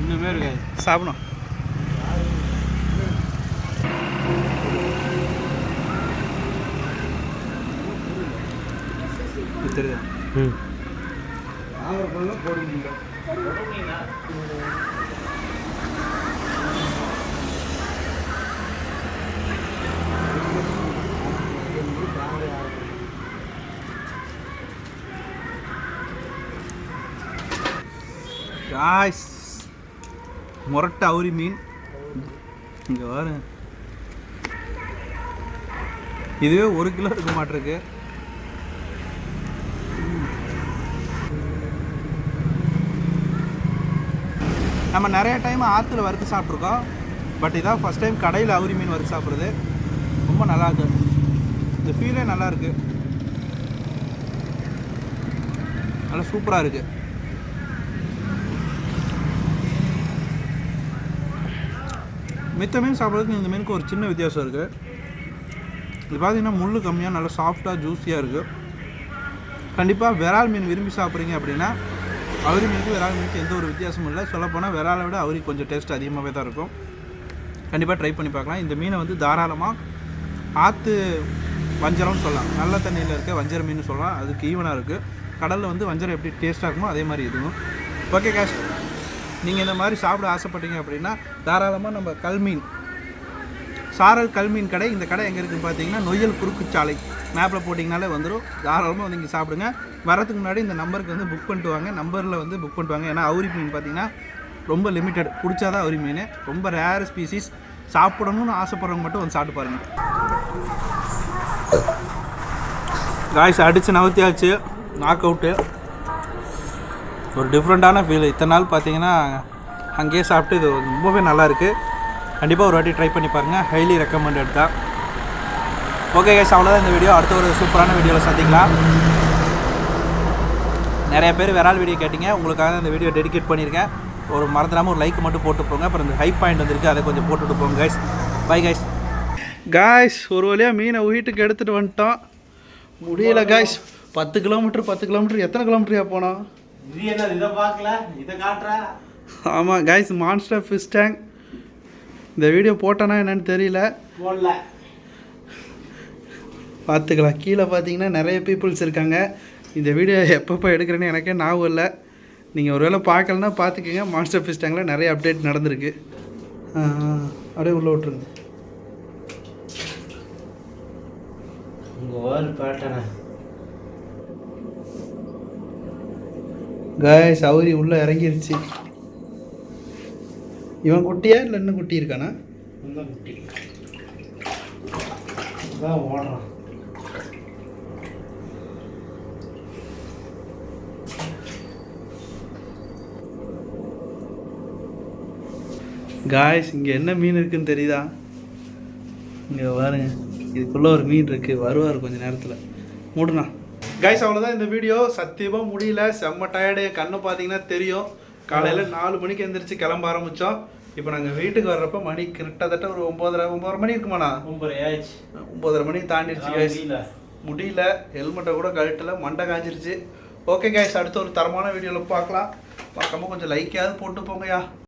இன்னுமே இருக்காது. சாப்பிட்ணும். தெரியுதா? காய்ஸ் முரட்டை அவுரி மீன் இங்கே பாருங்க. இதுவே 1 கிலோ இருக்க மாட்டிருக்கு. நம்ம நிறைய டைம் ஆற்றுல வறுத்து சாப்பிட்ருக்கோம். பட் இதான் ஃபஸ்ட் டைம் கடையில் அவுரி மீன் வறுத்து சாப்பிட்றது. ரொம்ப நல்லாயிருக்கு. இந்த ஃபீலே நல்லாயிருக்கு. நல்லா சூப்பராக இருக்குது. மித்த மீன் சாப்பிட்றதுக்கு இந்த மீனுக்கு ஒரு சின்ன வித்தியாசம் இருக்குது. இது பார்த்தீங்கன்னா முள் கம்மியாக நல்லா சாஃப்டாக ஜூஸியாக இருக்குது. கண்டிப்பாக விரால் மீன் விரும்பி சாப்பிட்றீங்க அப்படின்னா அவுரி மீனுக்கு விரால் மீனுக்கு எந்த ஒரு வித்தியாசமும் இல்லை. சொல்லப்போனால் விராலை விட அவுரி கொஞ்சம் டேஸ்ட் அதிகமாகவே தான் இருக்கும். கண்டிப்பாக ட்ரை பண்ணி பார்க்கலாம். இந்த மீனை வந்து தாராளமாக ஆற்று வஞ்சரம்னு சொல்லலாம். நல்ல தண்ணியில் இருக்க வஞ்சர மீன் சொல்லலாம். அதுக்கு ஈவனாக இருக்குது. கடலில் வந்து வஞ்சரம் எப்படி டேஸ்ட்டாக இருக்குமோ அதே மாதிரி இதுவும். ஓகே கேஷ், நீங்கள் இந்த மாதிரி சாப்பிட ஆசைப்பட்டீங்க அப்படின்னா தாராளமாக நம்ம கல்மீன் சாரல் கல்மீன் கடை. இந்த கடை எங்கே இருக்குதுன்னு பார்த்தீங்கன்னா நொய்யல் குறுக்கு சாலை. மேப்பில் போட்டிங்கனாலே வந்துடும். தாராளமாக வந்து இங்கே சாப்பிடுங்க. வரதுக்கு முன்னாடி இந்த நம்பருக்கு வந்து புக் பண்ணிட்டு வாங்க. நம்பரில் வந்து புக் பண்ணிட்டு வாங்க. ஏன்னா அவுரி மீன் பார்த்தீங்கன்னா ரொம்ப லிமிட்டட். பிடிச்சாதான் அவுரி மீன். ரொம்ப ரேர் ஸ்பீசிஸ். சாப்பிடணும்னு ஆசைப்படுறவங்க மட்டும் வந்து சாப்பிட்டு பாருங்கள். காய்ஸ் அடித்து நவத்தியாச்சு. Knock out. ஒரு டிஃப்ரெண்ட்டான ஃபீல். இத்தனை நாள் பார்த்தீங்கன்னா அங்கேயே சாப்பிட்டு இது ரொம்பவே நல்லாயிருக்கு. கண்டிப்பாக ஒரு வாட்டி ட்ரை பண்ணி பாருங்கள். ஹைலி ரெக்கமெண்டட் தான். ஓகே கைஸ், அவ்வளோதான் இந்த வீடியோ. அடுத்த ஒரு சூப்பரான வீடியோவில் சந்திக்கலாம். நிறைய பேர் விரால் வீடியோ கேட்டிங்க. உங்களுக்காக இந்த வீடியோ டெடிகேட் பண்ணியிருக்கேன். ஒரு மறந்துடாமல் ஒரு லைக் மட்டும் போட்டு போங்க. அப்புறம் இந்த ஹை பாயிண்ட் வந்துருக்கு, அதை கொஞ்சம் போட்டுட்டு போங்க கைஸ். Bye guys. காய்ஸ் ஒரு வழியாக மீனை வீட்டுக்கு எடுத்துகிட்டு வந்துட்டோம். முடியல காய்ஸ். 10 கிலோமீட்டர் எத்தனை கிலோமீட்டரியா போனோம்? இது என்ன இதை பார்க்கல, இதை காட்டுறா. ஆமாம் காய்ஸ், மான்ஸ்டர் ஃபிஷ் டேங்க். இந்த வீடியோ போட்டோன்னா என்னன்னு தெரியல, போடல. பார்த்துக்கலாம். கீழே பார்த்தீங்கன்னா நிறைய பீப்புள்ஸ் இருக்காங்க. இந்த வீடியோ எப்பப்போ எடுக்கிறேன்னு எனக்கே ஞாபகம் இல்லை. நீங்கள் ஒரு வேளை பார்க்கலன்னா பார்த்துக்கோங்க. மான்ஸ்டர் ஃபிஷ் டேங்கில் நிறைய அப்டேட் நடந்திருக்கு. அப்படியே உள்ளே விட்ருங்க. உங்கள் வேறு பேட்டனை காய்ஸ் அவுரி உள்ளே இறங்கிருச்சு. இவன் குட்டியா இல்லை இன்னும் குட்டி இருக்கானா? குட்டி தான் ஓடுறான். காய்ஸ் இங்கே என்ன மீன் இருக்குன்னு தெரியுதா? இங்கே பாருங்க, இதுக்குள்ளே ஒரு மீன் இருக்குது. வருவார் கொஞ்சம் நேரத்தில். மூடுண்ணா. காய்ஸ் அவ்வளோதான் இந்த வீடியோ. சத்தியமாக முடியல, செம்ம டயர்டு. கண்ணை பார்த்தீங்கன்னா தெரியும். காலையில் 4 மணிக்கு எழுந்திரிச்சு கிளம்ப ஆரம்பித்தோம். இப்போ நாங்கள் வீட்டுக்கு வர்றப்ப மணி கிட்டத்தட்ட ஒரு 9:30 மணி இருக்குமாண்ணா? 9:30 மணி தாண்டிடுச்சு காய்ஸ். முடியல. ஹெல்மெட்டை கூட கழட்டல, மண்டை காய்ச்சிருச்சு. ஓகே காய்ஸ், அடுத்த ஒரு தரமான வீடியோவில் பார்க்கலாம். பார்க்காம கொஞ்சம் லைக்கையாவது போட்டு போங்கயா.